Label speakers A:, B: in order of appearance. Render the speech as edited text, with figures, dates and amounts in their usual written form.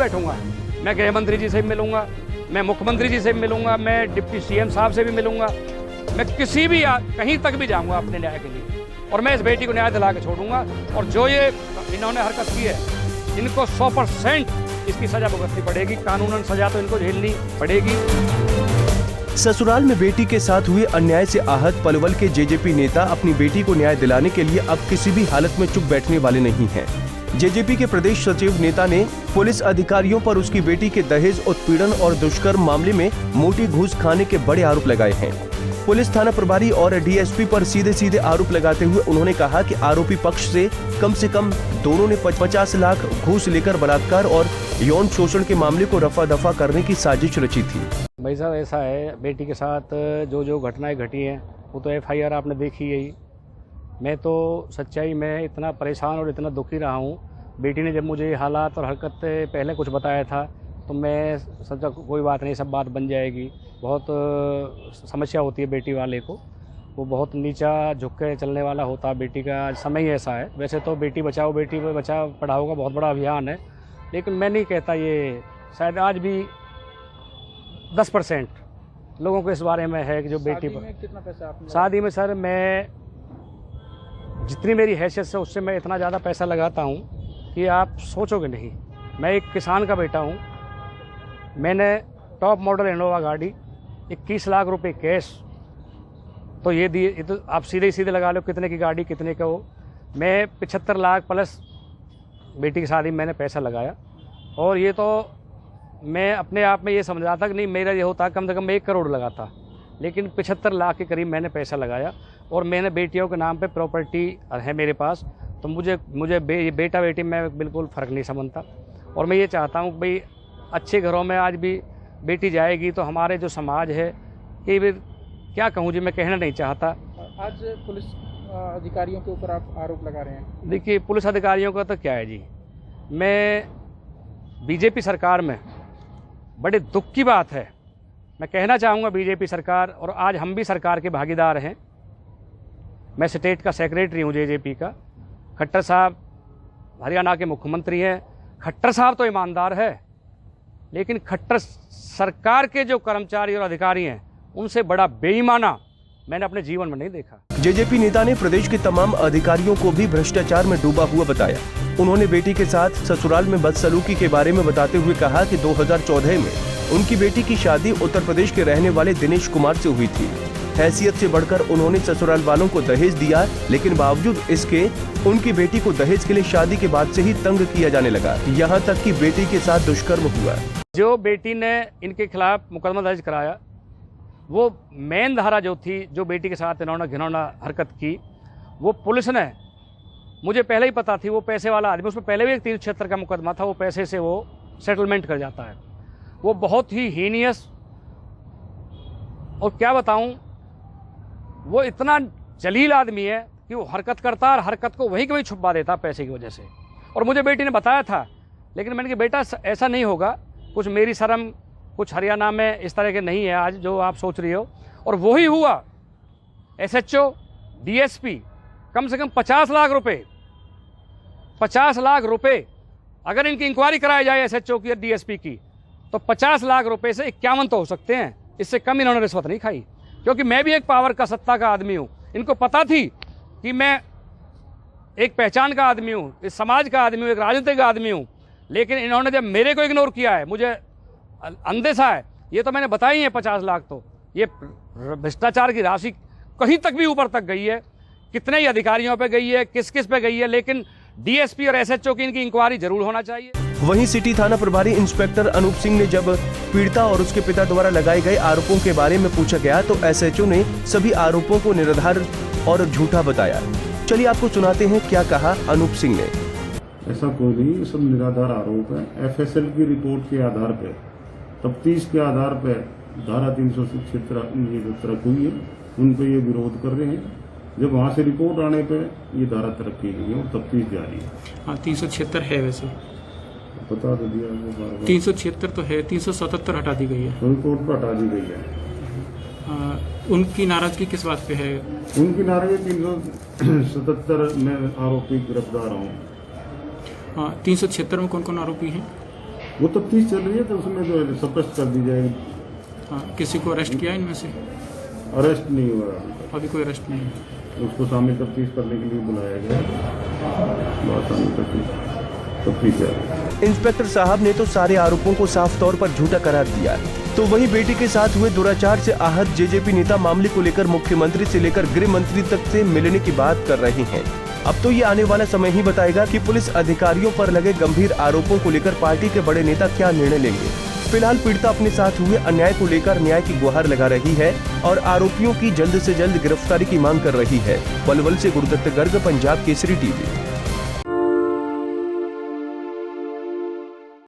A: बैठूंगा, मैं गृह मंत्री जी से भी मिलूंगा, मैं मुख्यमंत्री जी से भी मिलूंगा, मैं डिप्टी सीएम साहब से भी मिलूंगा, मैं किसी भी कहीं तक भी जाऊंगा अपने न्याय के लिए, और मैं इस बेटी को न्याय दिला के छोड़ूंगा। और जो ये इन्होंने हरकत की है, इनको 100% इसकी सजा भुगतनी पड़ेगी, कानूनन सजा तो इनको झेलनी पड़ेगी।
B: ससुराल में बेटी के साथ हुए अन्याय से आहत पलवल के जेजेपी नेता अपनी बेटी को न्याय दिलाने के लिए अब किसी भी हालत में चुप बैठने वाले नहीं हैं। जेजेपी के प्रदेश सचिव नेता ने पुलिस अधिकारियों पर उसकी बेटी के दहेज उत्पीड़न और दुष्कर्म मामले में मोटी घूस खाने के बड़े आरोप लगाए हैं। पुलिस थाना प्रभारी और डीएसपी पर सीधे सीधे आरोप लगाते हुए उन्होंने कहा कि आरोपी पक्ष से कम दोनों ने 50 लाख घूस लेकर बलात्कार और यौन शोषण के मामले को रफा दफा करने की साजिश रची थी।
A: भाई साहब, ऐसा है, बेटी के साथ जो घटनाएं घटी हैं वो तो FIR आपने देखी यही। मैं तो सच्चाई में इतना परेशान और इतना दुखी रहा हूँ। बेटी ने जब मुझे हालात और हरकत पहले कुछ बताया था तो मैं सोचा कोई बात नहीं, सब बात बन जाएगी। बहुत समस्या होती है बेटी वाले को, वो बहुत नीचा झुक के चलने वाला होता है। बेटी का समय ही ऐसा है। वैसे तो बेटी बचाओ पढ़ाओ का बहुत बड़ा अभियान है, लेकिन मैं नहीं कहता, ये शायद आज भी 10% लोगों को इस बारे में है कि जो बेटी पर
C: कितना पैसा आपने
A: शादी में सर, मैं जितनी मेरी हैसियत से उससे मैं इतना ज़्यादा पैसा लगाता हूँ कि आप सोचोगे नहीं। मैं एक किसान का बेटा हूँ। मैंने टॉप मॉडल इनोवा गाड़ी 21 लाख रुपए कैश तो ये दिए। ये तो आप सीधे लगा लो कितने की गाड़ी कितने का हो। मैं 75 लाख प्लस बेटी की शादी में मैंने पैसा लगाया, और ये तो मैं अपने आप में ये समझ रहा था कि नहीं, मेरा ये होता कम से कम 1 करोड़ लगा था, लेकिन 75 लाख के करीब मैंने पैसा लगाया। और मैंने बेटियों के नाम पे प्रॉपर्टी है मेरे पास, तो मुझे बेटा बेटी में बिल्कुल फ़र्क नहीं समझता। और मैं ये चाहता हूँ कि भाई अच्छे घरों में आज भी बेटी जाएगी तो हमारे जो समाज है, ये भी क्या कहूँ जी, मैं कहना नहीं चाहता।
C: आज पुलिस अधिकारियों के ऊपर आप आरोप लगा रहे हैं।
A: देखिए, पुलिस अधिकारियों का तो क्या है जी, मैं बीजेपी सरकार में बड़े दुख की बात है, मैं कहना चाहूँगा बीजेपी सरकार, और आज हम भी सरकार के भागीदार हैं। मैं स्टेट का सेक्रेटरी हूँ जेजेपी का। खट्टर साहब हरियाणा के मुख्यमंत्री हैं। खट्टर साहब तो ईमानदार है, लेकिन खट्टर सरकार के जो कर्मचारी और अधिकारी हैं उनसे बड़ा बेईमाना मैंने अपने जीवन में नहीं देखा।
B: जेजेपी नेता ने प्रदेश के तमाम अधिकारियों को भी भ्रष्टाचार में डूबा हुआ बताया। उन्होंने बेटी के साथ ससुराल में बदसलूकी के बारे में बताते हुए कहा कि 2014 में उनकी बेटी की शादी उत्तर प्रदेश के रहने वाले दिनेश कुमार से हुई थी। हैसियत से बढ़कर उन्होंने ससुराल वालों को दहेज दिया, लेकिन बावजूद इसके उनकी बेटी को दहेज के लिए शादी के बाद से ही तंग किया जाने लगा, यहाँ तक कि बेटी के साथ दुष्कर्म हुआ।
A: जो बेटी ने इनके खिलाफ मुकदमा दर्ज कराया, वो मेन धारा जो थी, जो बेटी के साथ इन्होंने घिनौना हरकत की, वो पुलिस ने, मुझे पहले ही पता थी, वो पैसे वाला आदमी, उसमें पहले भी एक 376 का मुकदमा था, वो पैसे से वो सेटलमेंट कर जाता है। वो बहुत ही हीनियस, और क्या बताऊं, वो इतना जलील आदमी है कि वो हरकत करता और हरकत को वहीं के वहीं छुपा देता पैसे की वजह से। और मुझे बेटी ने बताया था, लेकिन मैंने कहा बेटा ऐसा नहीं होगा, कुछ मेरी शर्म कुछ हरियाणा में इस तरह के नहीं है आज जो आप सोच रही हो। और वही हुआ। SHO DSP कम से कम 50 लाख रुपए, 50 लाख रुपए अगर इनकी इंक्वायरी कराई जाए SHO की या DSP की, तो 50 लाख रुपए से 51 तो हो सकते हैं। इससे कम इन्होंने रिश्वत नहीं खाई, क्योंकि मैं भी एक पावर का, सत्ता का आदमी हूँ। इनको पता थी कि मैं एक पहचान का आदमी हूँ, इस समाज का आदमी हूँ, एक राजनीतिक आदमी हूँ, लेकिन इन्होंने जब मेरे को इग्नोर किया है, मुझे अंदेशा है, ये तो मैंने बताई है 50 लाख, तो ये भ्रष्टाचार की राशि कहीं तक भी ऊपर तक गई है, कितने ही अधिकारियों पे गई है, किस किस पे गई है, लेकिन DSP और SHO की इनकी इंक्वायरी जरूर होना चाहिए।
B: वहीं सिटी थाना प्रभारी इंस्पेक्टर अनूप सिंह ने जब पीड़िता और उसके पिता द्वारा लगाए गए आरोपों के बारे में पूछा गया तो SHO ने सभी आरोपों को निराधार और झूठा बताया। चलिए आपको सुनाते हैं क्या कहा अनूप सिंह ने।
D: ऐसा कोई नहीं, सब निराधार आरोप है। FSL की रिपोर्ट के आधार पे, तफ्तीश के आधार पे धारा 376 तरक हुई है, उन पे ये विरोध कर रहे हैं। जब वहाँ से रिपोर्ट आने पे ये धारा तरक की गई है और तफ्तीश जारी है।
C: हाँ, 376 है, वैसे
D: बता तो दिया है।
C: 376 तो है, 377 हटा दी गई है,
D: रिपोर्ट पर हटा दी गई है।
C: उनकी नाराजगी किस बात पे है?
D: उनकी नाराजगी 377 में आरोपी गिरफ्तार हूँ।
C: 376 में कौन कौन आरोपी हैं?
D: वो तफ्तीश चल रही है, तो उसमें जो है स्पष्ट कर दी जाएगी।
C: हाँ, किसी को अरेस्ट किया इनमें से?
D: अरेस्ट नहीं हुआ अभी तक।
C: अभी कोई अरेस्ट नहीं है।
D: उसको सामने तफ्तीश करने के लिए बुलाया गया, बहुत सामने तफ्तीश है।
B: इंस्पेक्टर साहब ने तो सारे आरोपों को साफ तौर पर झूठा करार दिया। तो वहीं बेटी के साथ हुए दुराचार से आहत जेजेपी नेता मामले को लेकर मुख्यमंत्री से लेकर गृह मंत्री तक से मिलने की बात कर रहे हैं। अब तो ये आने वाला समय ही बताएगा कि पुलिस अधिकारियों पर लगे गंभीर आरोपों को लेकर पार्टी के बड़े नेता क्या निर्णय लेंगे। फिलहाल पीड़िता अपने साथ हुए अन्याय को लेकर न्याय की गुहार लगा रही है और आरोपियों की जल्द से जल्द गिरफ्तारी की मांग कर रही है। पलवल से गुरुदत्त गर्ग, पंजाब केसरी टीवी।